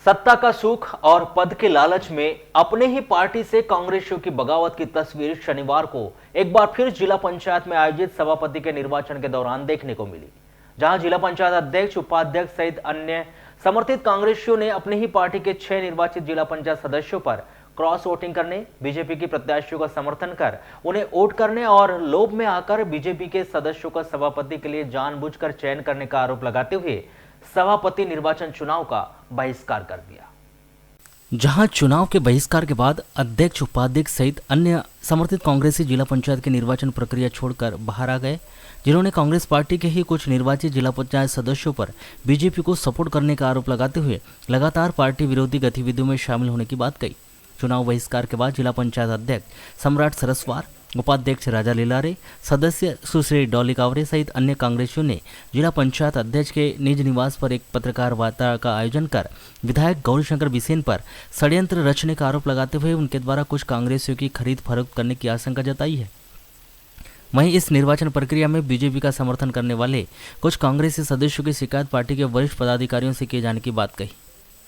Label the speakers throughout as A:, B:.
A: सत्ता का सुख और पद के लालच में अपने ही पार्टी से कांग्रेसियों की बगावत की तस्वीर शनिवार को एक बार फिर जिला पंचायत में आयोजित सभापति के निर्वाचन के दौरान देखने को मिली, जहां जिला पंचायत अध्यक्ष, उपाध्यक्ष सहित अन्य समर्थित कांग्रेसियों ने अपनी ही पार्टी के 6 निर्वाचित जिला पंचायत सदस्यों पर क्रॉस वोटिंग करने, बीजेपी की प्रत्याशियों का समर्थन कर उन्हें वोट करने और लोभ में आकर बीजेपी के सदस्यों का सभापति के लिए जानबूझकर चयन करने का आरोप लगाते हुए सभापति निर्वाचन चुनाव का बहिष्कार कर दिया।
B: जहां चुनाव के बहिष्कार के बाद अध्यक्ष, उपाध्यक्ष सहित अन्य समर्थित कांग्रेसी जिला पंचायत की निर्वाचन प्रक्रिया छोड़कर बाहर आ गए, जिन्होंने कांग्रेस पार्टी के ही कुछ निर्वाचित जिला पंचायत सदस्यों पर बीजेपी को सपोर्ट करने का आरोप लगाते हुए लगातार पार्टी विरोधी गतिविधियों में शामिल होने की बात कही। चुनाव बहिष्कार के बाद जिला पंचायत अध्यक्ष सम्राट सरस्वार, उपाध्यक्ष राजा लीलारे, सदस्य सुश्री डॉली कावरे सहित अन्य कांग्रेसियों ने जिला पंचायत अध्यक्ष के निज निवास पर एक पत्रकार वार्ता का आयोजन कर विधायक गौरीशंकर बिसेन पर षड्यंत्र रचने का आरोप लगाते हुए उनके द्वारा कुछ कांग्रेसियों की खरीद फरोख्त करने की आशंका जताई है। वहीं इस निर्वाचन प्रक्रिया में बीजेपी का समर्थन करने वाले कुछ कांग्रेसी सदस्यों की शिकायत पार्टी के वरिष्ठ पदाधिकारियों से किए जाने की बात कही।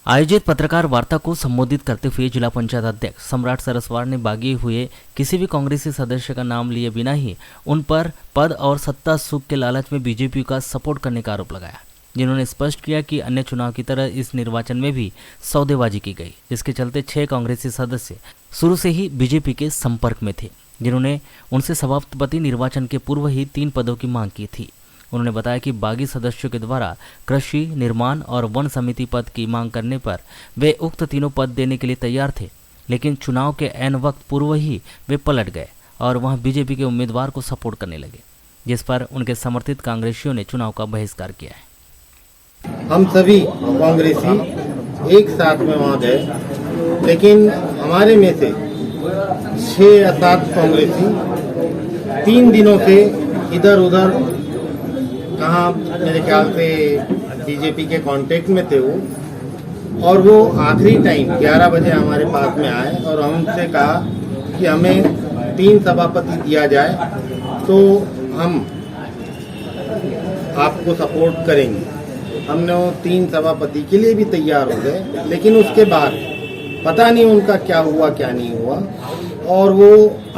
B: आयोजित पत्रकार वार्ता को संबोधित करते हुए जिला पंचायत अध्यक्ष सम्राट सरस्वार ने बागी हुए किसी भी कांग्रेसी सदस्य का नाम लिए बिना ही उन पर पद और सत्ता सुख के लालच में बीजेपी का सपोर्ट करने का आरोप लगाया, जिन्होंने स्पष्ट किया कि अन्य चुनाव की तरह इस निर्वाचन में भी सौदेबाजी की गई, जिसके चलते 6 कांग्रेसी सदस्य शुरू से ही बीजेपी के संपर्क में थे, जिन्होंने उनसे सभापति निर्वाचन के पूर्व ही 3 पदों की मांग की थी। उन्होंने बताया कि बागी सदस्यों के द्वारा कृषि, निर्माण और वन समिति पद की मांग करने पर वे उक्त तीनों पद देने के लिए तैयार थे, लेकिन चुनाव के ऐन वक्त पूर्व ही वे पलट गए और वहां बीजेपी के उम्मीदवार को सपोर्ट करने लगे, जिस पर उनके समर्थित कांग्रेसियों ने चुनाव का बहिष्कार किया है।
C: हम सभी कांग्रेसी एक साथ में वहां गए, लेकिन हमारे में से 6 या 7 कांग्रेसी 3 दिनों से इधर उधर कहाँ मेरे ख्याल से बीजेपी के कांटेक्ट में थे वो, और वो आखिरी टाइम 11 बजे हमारे पास में आए और हमसे कहा कि हमें 3 सभापति दिया जाए तो हम आपको सपोर्ट करेंगे। हमने वो 3 सभापति के लिए भी तैयार हो गए, लेकिन उसके बाद पता नहीं उनका क्या हुआ क्या नहीं हुआ, और वो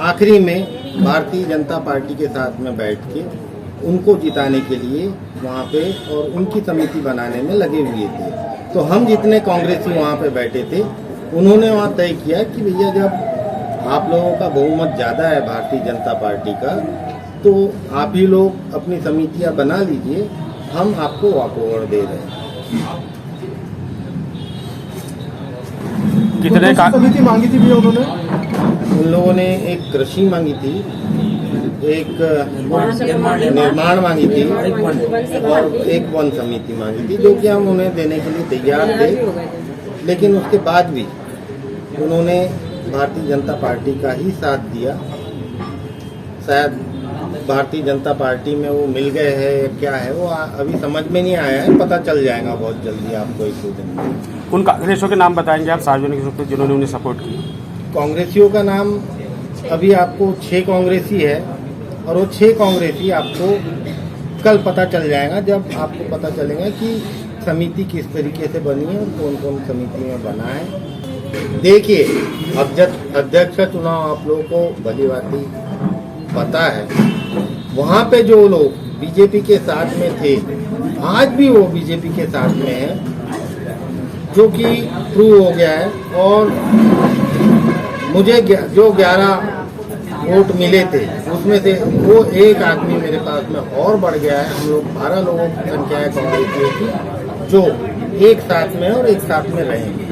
C: आखिरी में भारतीय जनता पार्टी के साथ में बैठ के उनको जिताने के लिए वहाँ पे और उनकी समिति बनाने में लगे हुए थे। तो हम जितने कांग्रेसी वहाँ पे बैठे थे, उन्होंने वहाँ तय किया कि भैया जब आप लोगों का बहुमत ज़्यादा है भारतीय जनता पार्टी का, तो आप ही लोग अपनी समितियाँ बना लीजिए, हम आपको वॉकओवर दे रहे हैं।
D: कितने समिति मांगी थी भैया उन्होंने?
C: उन लोगों ने एक कृषि मांगी थी, एक निर्माण मांगी थी और एक वन समिति मांगी थी, जो कि हम उन्हें देने के लिए तैयार थे, लेकिन उसके बाद भी उन्होंने भारतीय जनता पार्टी का ही साथ दिया। शायद भारतीय जनता पार्टी में वो मिल गए हैं क्या है वो अभी समझ में नहीं आया है, पता चल जाएगा बहुत जल्दी आपको 1-2 दिन में।
D: उन कांग्रेसियों के नाम बताएंगे आप सार्वजनिक रूप से जिन्होंने उन्हें सपोर्ट किया?
C: कांग्रेसियों का नाम अभी आपको 6 कांग्रेसी है, और वो 6 कांग्रेसी आपको कल पता चल जाएगा, जब आपको पता चलेगा कि समिति किस तरीके से बनी है और कौन कौन समिति में बना है। देखिए, अध्यक्ष का चुनाव आप लोगों को भली भांति पता है, वहाँ पे जो लोग बीजेपी के साथ में थे, आज भी वो बीजेपी के साथ में है, जो कि प्रूव हो गया है। और मुझे जो 11 वोट मिले थे, उसमें से वो एक आदमी मेरे पास में और बढ़ गया है। हम लोग 12 लोगों की संख्या है कांग्रेसियों की, जो एक साथ में और एक साथ में रहेंगे।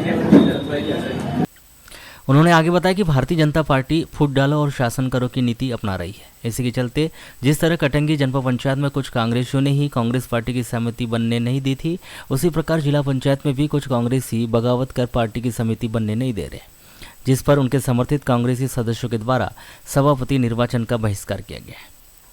B: उन्होंने आगे बताया कि भारतीय जनता पार्टी फूट डालो और शासन करो की नीति अपना रही है। इसी के चलते जिस तरह कटंगी जनपद पंचायत में कुछ कांग्रेसियों ने ही कांग्रेस पार्टी की समिति बनने नहीं दी थी, उसी प्रकार जिला पंचायत में भी कुछ कांग्रेसी बगावत कर पार्टी की समिति बनने नहीं दे रहे, जिस पर उनके समर्थित कांग्रेसी सदस्यों के द्वारा सभापति निर्वाचन का बहिष्कार किया गया है।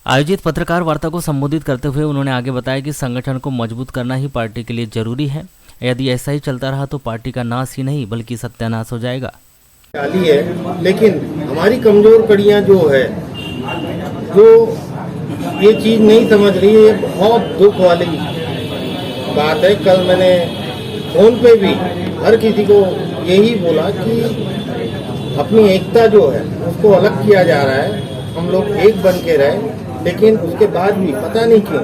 B: आयोजित पत्रकार वार्ता को संबोधित करते हुए उन्होंने आगे बताया कि संगठन को मजबूत करना ही पार्टी के लिए जरूरी है। यदि ऐसा ही चलता रहा तो पार्टी का नाश ही नहीं बल्कि सत्यानाश हो जाएगा।
C: है, लेकिन हमारी कमजोर कड़ियां जो है, जो ये चीज नहीं समझ रही है, ये बहुत दुख वाली बात है। कल मैंने फोन पे भी हर किसी को यही बोला कि अपनी एकता जो है उसको अलग किया जा रहा है, हम लोग एक बन के रहे। लेकिन उसके बाद भी पता नहीं क्यों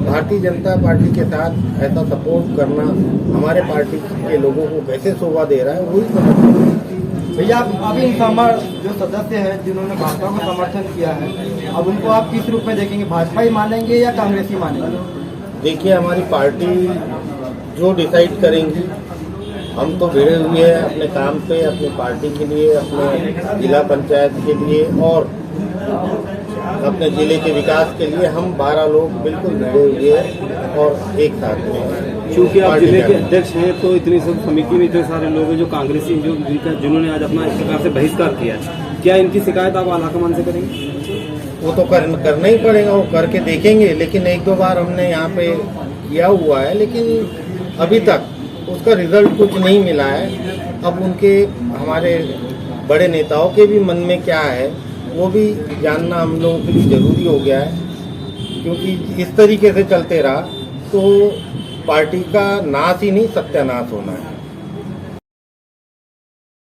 C: भारतीय जनता पार्टी के साथ ऐसा सपोर्ट करना हमारे पार्टी के लोगों को कैसे शोभा दे रहा है, वही समझ नहीं आता।
E: भैया अभी इंसामर जो सदस्य हैं जिन्होंने भाजपा को समर्थन किया है, अब उनको आप किस रूप में देखेंगे? भाजपा ही मानेंगे या कांग्रेस ही मानेंगे?
C: देखिए, हमारी पार्टी जो डिसाइड करेंगी, हम तो भिड़े हुए हैं अपने काम पे, अपनी पार्टी के लिए, अपने जिला पंचायत के लिए और अपने जिले के विकास के लिए। हम 12 लोग बिल्कुल भिड़े हुए हैं और एक साथ हैं।
D: क्योंकि आप जिले के अध्यक्ष हैं तो इतनी सब समिति में इतने सारे लोग हैं जो कांग्रेसी जिन्होंने आज अपना इस प्रकार से बहिष्कार किया है, क्या इनकी शिकायत आप आलाकमान से करेंगे?
C: वो तो करना ही पड़ेगा, वो करके देखेंगे। लेकिन 1-2 बार हमने यहाँ पे किया हुआ है, लेकिन अभी तक उसका रिजल्ट कुछ नहीं मिला है। अब उनके हमारे बड़े नेताओं के भी मन में क्या है वो भी जानना हम लोगों के लिए जरूरी हो गया है, क्योंकि इस तरीके से चलते रहा तो पार्टी का नाश ही नहीं सत्यानाश होना है।